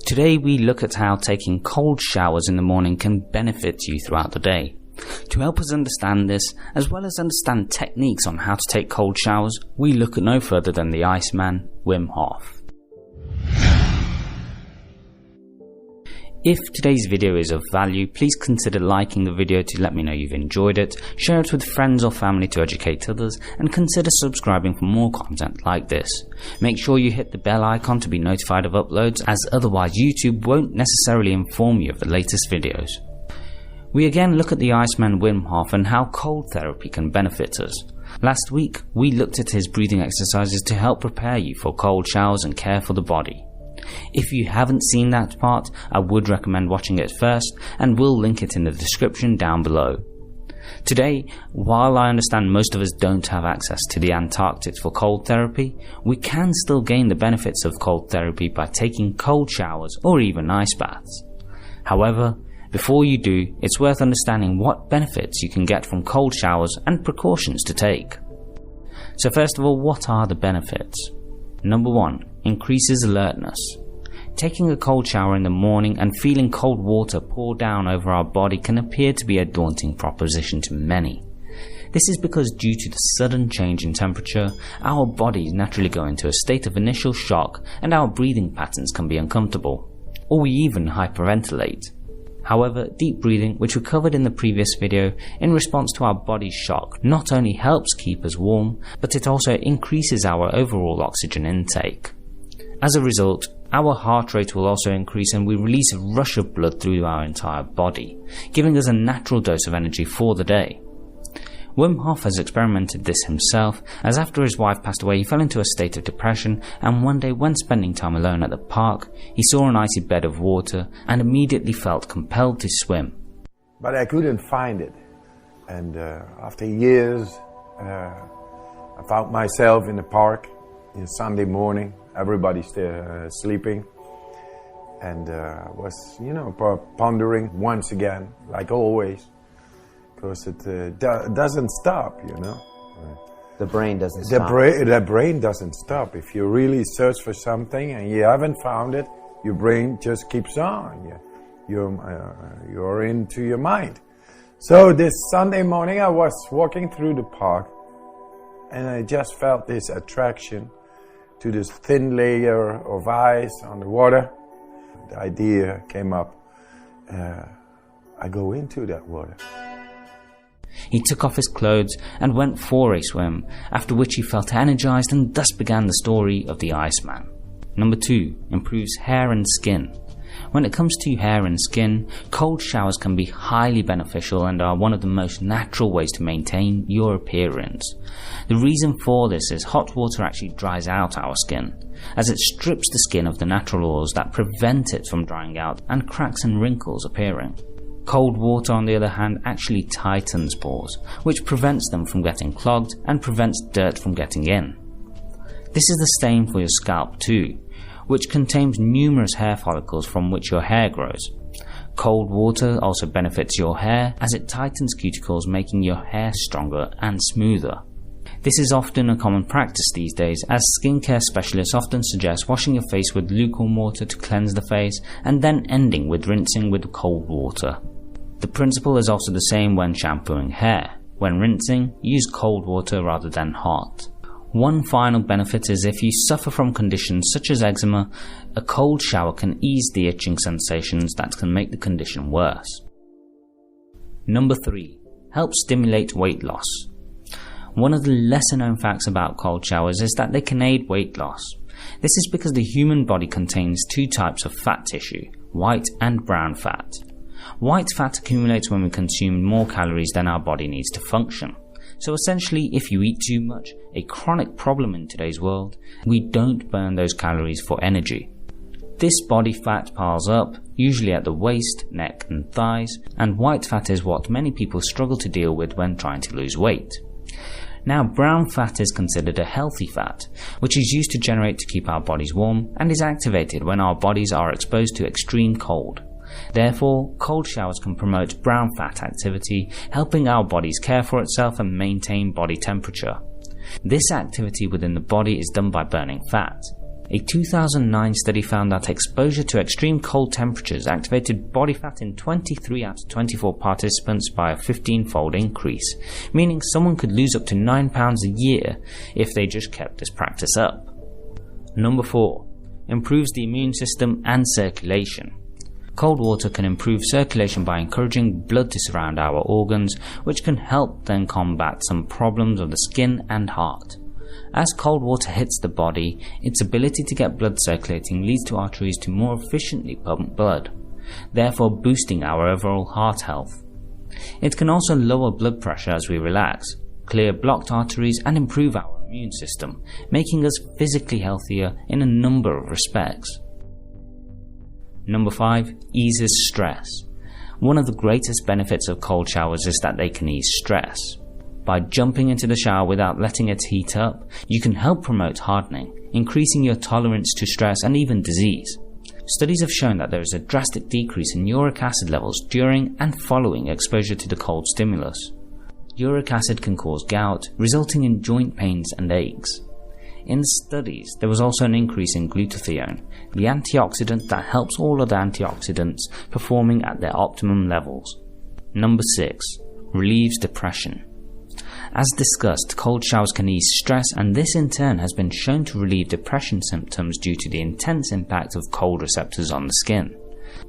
Today we look at how taking cold showers in the morning can benefit you throughout the day. To help us understand this, as well as understand techniques on how to take cold showers, we look at no further than the Iceman, Wim Hof. If today's video is of value, please consider liking the video to let me know you've enjoyed it, share it with friends or family to educate others, and consider subscribing for more content like this. Make sure you hit the bell icon to be notified of uploads, as otherwise YouTube won't necessarily inform you of the latest videos. We again look at the Iceman Wim Hof and how cold therapy can benefit us. Last week, we looked at his breathing exercises to help prepare you for cold showers and care for the body. If you haven't seen that part, I would recommend watching it first, and we'll link it in the description down below. Today, while I understand most of us don't have access to the Antarctic for cold therapy, we can still gain the benefits of cold therapy by taking cold showers or even ice baths. However, before you do, it's worth understanding what benefits you can get from cold showers and precautions to take. So first of all, what are the benefits? Number 1. Increases alertness. Taking a cold shower in the morning and feeling cold water pour down over our body can appear to be a daunting proposition to many. This is because due to the sudden change in temperature, our bodies naturally go into a state of initial shock and our breathing patterns can be uncomfortable, or we even hyperventilate. However, deep breathing, which we covered in the previous video, in response to our body's shock, not only helps keep us warm, but it also increases our overall oxygen intake. As a result, our heart rate will also increase and we release a rush of blood through our entire body, giving us a natural dose of energy for the day. Wim Hof has experimented this himself, as after his wife passed away he fell into a state of depression, and one day when spending time alone at the park, he saw an icy bed of water and immediately felt compelled to swim. But I couldn't find it, and after years I found myself in the park on Sunday morning. Everybody's still sleeping, and was, pondering once again, like always, because it doesn't stop, The brain doesn't stop. The brain doesn't stop. If you really search for something and you haven't found it, your brain just keeps on. You're into your mind. So this Sunday morning I was walking through the park, and I just felt this attraction to this thin layer of ice on the water. The idea came up, I go into that water. He took off his clothes and went for a swim, after which he felt energized, and thus began the story of the Iceman. Number 2. Improves hair and skin. When it comes to hair and skin, cold showers can be highly beneficial and are one of the most natural ways to maintain your appearance. The reason for this is hot water actually dries out our skin, as it strips the skin of the natural oils that prevent it from drying out and cracks and wrinkles appearing. Cold water, on the other hand, actually tightens pores, which prevents them from getting clogged and prevents dirt from getting in. This is the same for your scalp too, which contains numerous hair follicles from which your hair grows. Cold water also benefits your hair as it tightens cuticles, making your hair stronger and smoother. This is often a common practice these days, as skincare specialists often suggest washing your face with lukewarm water to cleanse the face and then ending with rinsing with cold water. The principle is also the same when shampooing hair. When rinsing, use cold water rather than hot. One final benefit is if you suffer from conditions such as eczema, a cold shower can ease the itching sensations that can make the condition worse. Number 3. Helps stimulate weight loss. One of the lesser known facts about cold showers is that they can aid weight loss. This is because the human body contains 2 types of fat tissue, white and brown fat. White fat accumulates when we consume more calories than our body needs to function. So essentially, if you eat too much, a chronic problem in today's world, we don't burn those calories for energy. This body fat piles up, usually at the waist, neck and thighs, and white fat is what many people struggle to deal with when trying to lose weight. Now, brown fat is considered a healthy fat, which is used to generate to keep our bodies warm and is activated when our bodies are exposed to extreme cold. Therefore, cold showers can promote brown fat activity, helping our bodies care for itself and maintain body temperature. This activity within the body is done by burning fat. A 2009 study found that exposure to extreme cold temperatures activated body fat in 23 out of 24 participants by a 15-fold increase, meaning someone could lose up to 9 pounds a year if they just kept this practice up. Number 4. Improves the immune system and circulation. Cold water can improve circulation by encouraging blood to surround our organs, which can help then combat some problems of the skin and heart. As cold water hits the body, its ability to get blood circulating leads to arteries to more efficiently pump blood, therefore boosting our overall heart health. It can also lower blood pressure as we relax, clear blocked arteries and improve our immune system, making us physically healthier in a number of respects. Number 5. Eases stress. One of the greatest benefits of cold showers is that they can ease stress. By jumping into the shower without letting it heat up, you can help promote hardening, increasing your tolerance to stress and even disease. Studies have shown that there is a drastic decrease in uric acid levels during and following exposure to the cold stimulus. Uric acid can cause gout, resulting in joint pains and aches. In the studies, there was also an increase in glutathione, the antioxidant that helps all other antioxidants performing at their optimum levels. Number 6. Relieves depression. As discussed, cold showers can ease stress, and this in turn has been shown to relieve depression symptoms due to the intense impact of cold receptors on the skin.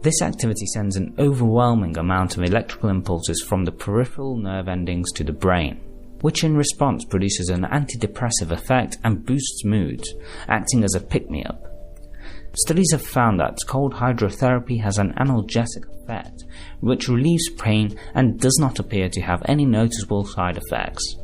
This activity sends an overwhelming amount of electrical impulses from the peripheral nerve endings to the brain, which in response produces an antidepressive effect and boosts moods, acting as a pick-me-up. Studies have found that cold hydrotherapy has an analgesic effect, which relieves pain and does not appear to have any noticeable side effects.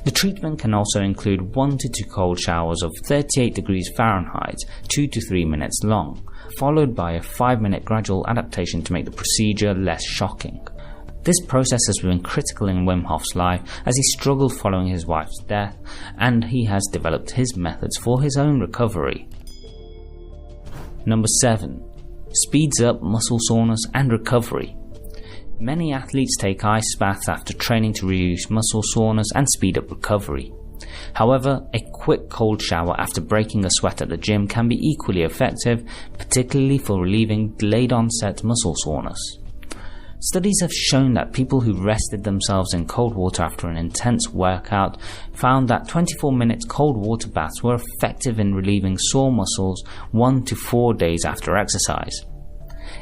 The treatment can also include 1 to 2 cold showers of 38 degrees Fahrenheit, 2 to 3 minutes long, followed by a 5-minute gradual adaptation to make the procedure less shocking. This process has been critical in Wim Hof's life as he struggled following his wife's death, and he has developed his methods for his own recovery. Number 7. Speeds up muscle soreness and recovery. Many athletes take ice baths after training to reduce muscle soreness and speed up recovery. However, a quick cold shower after breaking a sweat at the gym can be equally effective, particularly for relieving delayed onset muscle soreness. Studies have shown that people who rested themselves in cold water after an intense workout found that 24-minute cold water baths were effective in relieving sore muscles 1 to 4 days after exercise.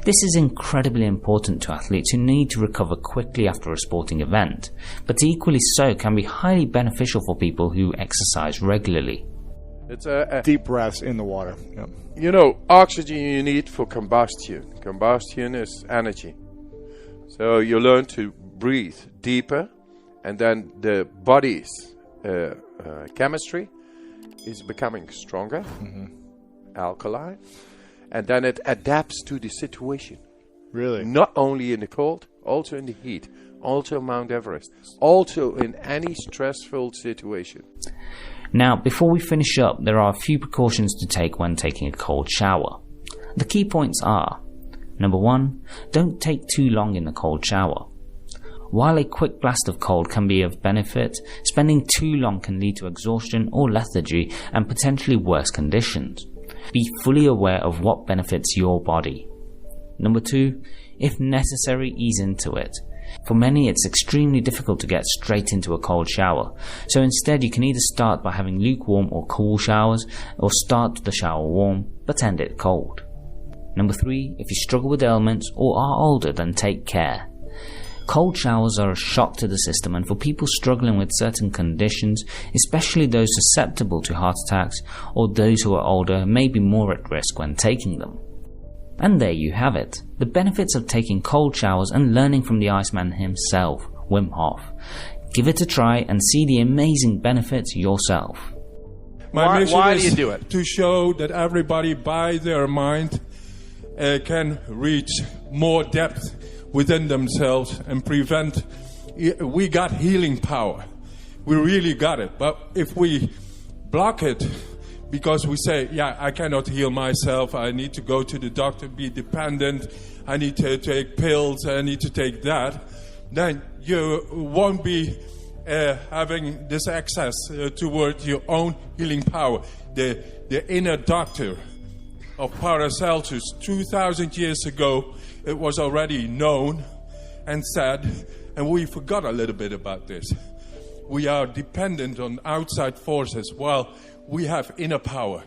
This is incredibly important to athletes who need to recover quickly after a sporting event, but equally so can be highly beneficial for people who exercise regularly. It's a deep breaths in the water. Yeah. You know, oxygen you need for combustion. Combustion is energy. So you learn to breathe deeper, and then the body's chemistry is becoming stronger, alkaline, and then it adapts to the situation. Really? Not only in the cold, also in the heat, also Mount Everest, also in any stressful situation. Now, before we finish up, there are a few precautions to take when taking a cold shower. The key points are: Number 1. Don't take too long in the cold shower. While a quick blast of cold can be of benefit, spending too long can lead to exhaustion or lethargy and potentially worse conditions. Be fully aware of what benefits your body. Number 2. If necessary, ease into it. For many, it's extremely difficult to get straight into a cold shower, so instead you can either start by having lukewarm or cool showers, or start the shower warm but end it cold. Number 3. If you struggle with ailments or are older, then take care. Cold showers are a shock to the system, and for people struggling with certain conditions, especially those susceptible to heart attacks or those who are older, may be more at risk when taking them. And there you have it, the benefits of taking cold showers and learning from the Iceman himself, Wim Hof. Give it a try and see the amazing benefits yourself. My mission why is do you do it? to show that everybody by their mind can reach more depth within themselves and prevent. We got healing power. We really got it. But if we block it because we say, yeah, I cannot heal myself, I need to go to the doctor, be dependent, I need to take pills, I need to take that, then you won't be having this access toward your own healing power. the inner doctor of Paracelsus. 2,000 years ago, it was already known and said, and we forgot a little bit about this. We are dependent on outside forces while we have inner power.